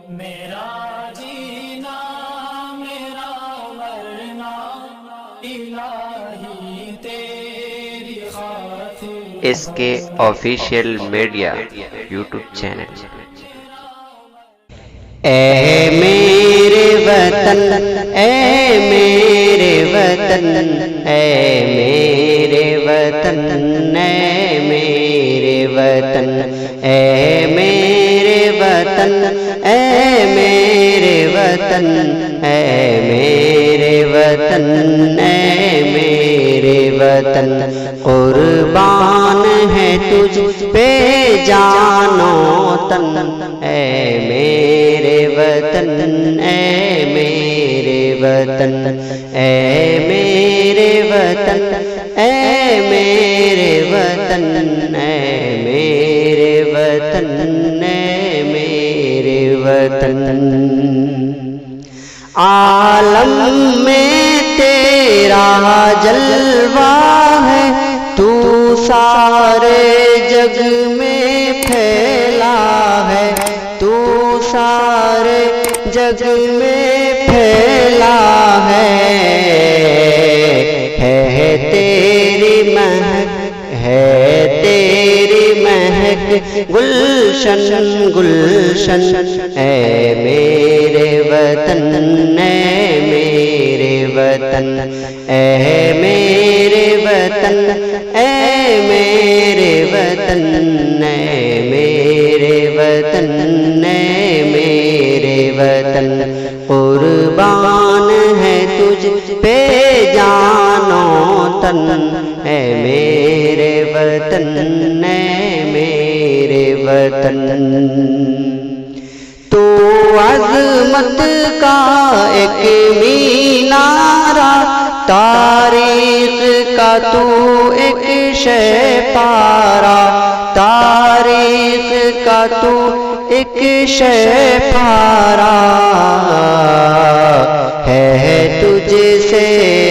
میرا جینا میرا مرنا الہی تیری خاطر. اس کے آفیشیل میڈیا یوٹیوب چینل. اے میرے وطن، اے میرے وطن، اے میرے وطن، اے میرے وطن، اے میرے وطن، اے میرے وطن، اے میرے وطن، اے میرے وطن. قربان ہے تجھ پہ جان و تن، اے میرے وطن، اے میرے وطن، اے میرے وطن، اے میرے وطن، اے میرے وطن، اے میرے وطن. عالم میں تیرا جلوہ ہے، تو سارے جگ میں پھیلا ہے، تو سارے جگ میں پھیلا ہے. تیری مہک، ہے تیری مہک گلشن گلشن. اے میرے وطن، اے میرے وطن، اے میرے وطن، اے میرے وطن، اے میرے وطن، اے میرے وطن. قربان ہے تجھ پہ جان و تن، اے میرے وطن، اے میرے وطن. تو عظمت کا ایک مینارہ، تاریخ کا تو ایک شہ پارا، تاریخ کا تو ایک شہ پارا. ہے تجھ سے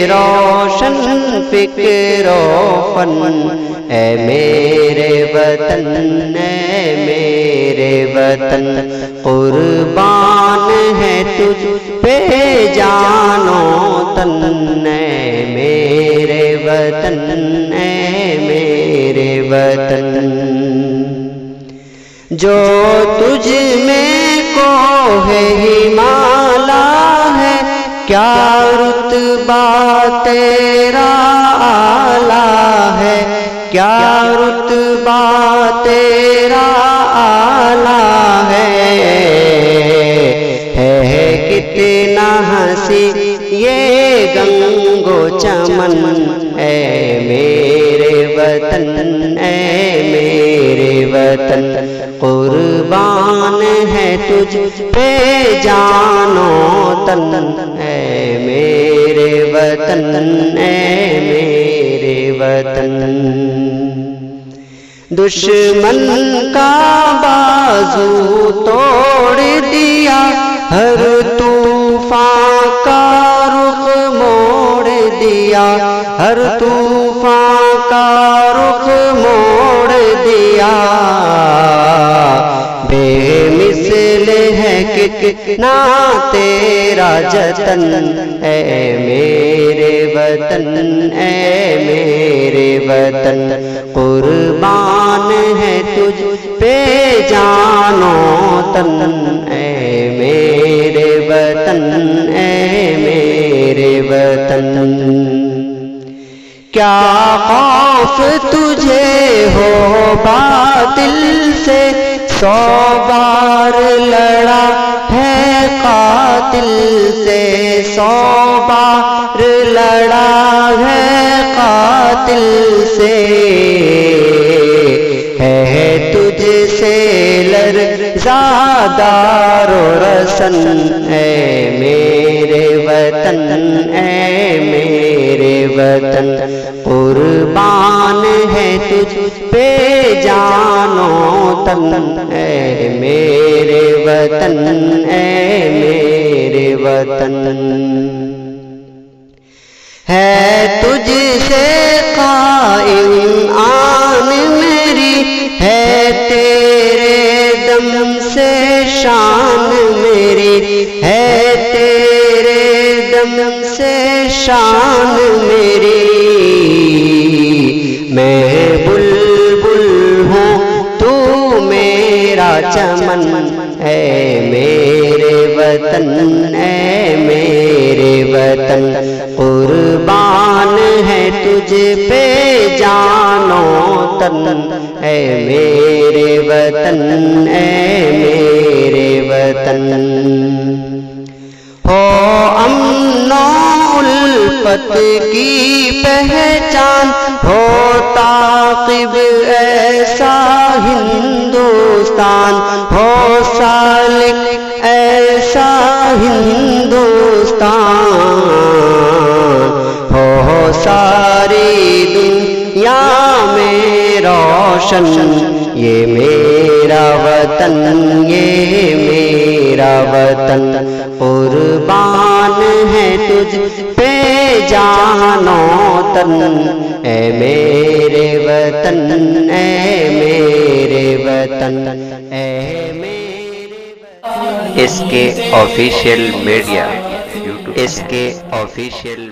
روشن فکر و فن، اے میرے وطن، اے میرے وطن. قربان ہے تجھ پہ جان و تن، اے میرے وطن، اے میرے وطن. جو تجھ میں کوہ ہمالا ہے، کیا رتبہ تیرا اعلیٰ ہے، کیا رتبہ تیرا اعلیٰ ہے. کتنا ہنسی یہ گنگ و چمن، اے میرے وطن، اے میرے وطن. قربان ہے تجھ پہ جان و تن، اے میرے وطن، اے میرے وطن. دشمن کا بازو توڑ دیا، ہر طوفان کا رخ موڑ دیا، ہر طوفان کا رخ موڑ دیا. بے مثل ہے کتنا تیرا جتن، اے میرے وطن، اے میرے وطن. قربان ہے تجھ پہ جان و تن، اے میرے وطن، اے میرے وطن. کیا خوف تجھے ہو باطل سے، 100 بار لڑا ہے قاتل سے، 100 بار لڑا ہے قاتل سے. ہے تجھ سے لرزادار و رسن، اے میرے وطن، اے میرے وطن. قربان ہے تجھ پہ جان و تن، اے میرے وطن، اے میرے وطن. ہے تجھ سے قائم آن میری، ہے تیرے دم سے شان ہے تیرے دم سے شان میری، میں بلبل ہوں تو میرا چمن، اے میرے وطن، اے میرے وطن، قربان ہے تجھ پہ جان و تن، اے میرے وطن، اے میرے وطن۔ ہو امن و الفت کی پہچان، ہو تعقیب ایسا ہندوستان، ہو سالک ایسا ہندوستان، ہو ساری دنیا میں روشن، یہ میرا وطن، یہ میرا وطن، قربان ہے تجھ پہ جان و تن، اے میرے وطن، اے میرے وطن، اے میرے وطن۔ اس کے آفیشیل میڈیا، اس کے آفیشیل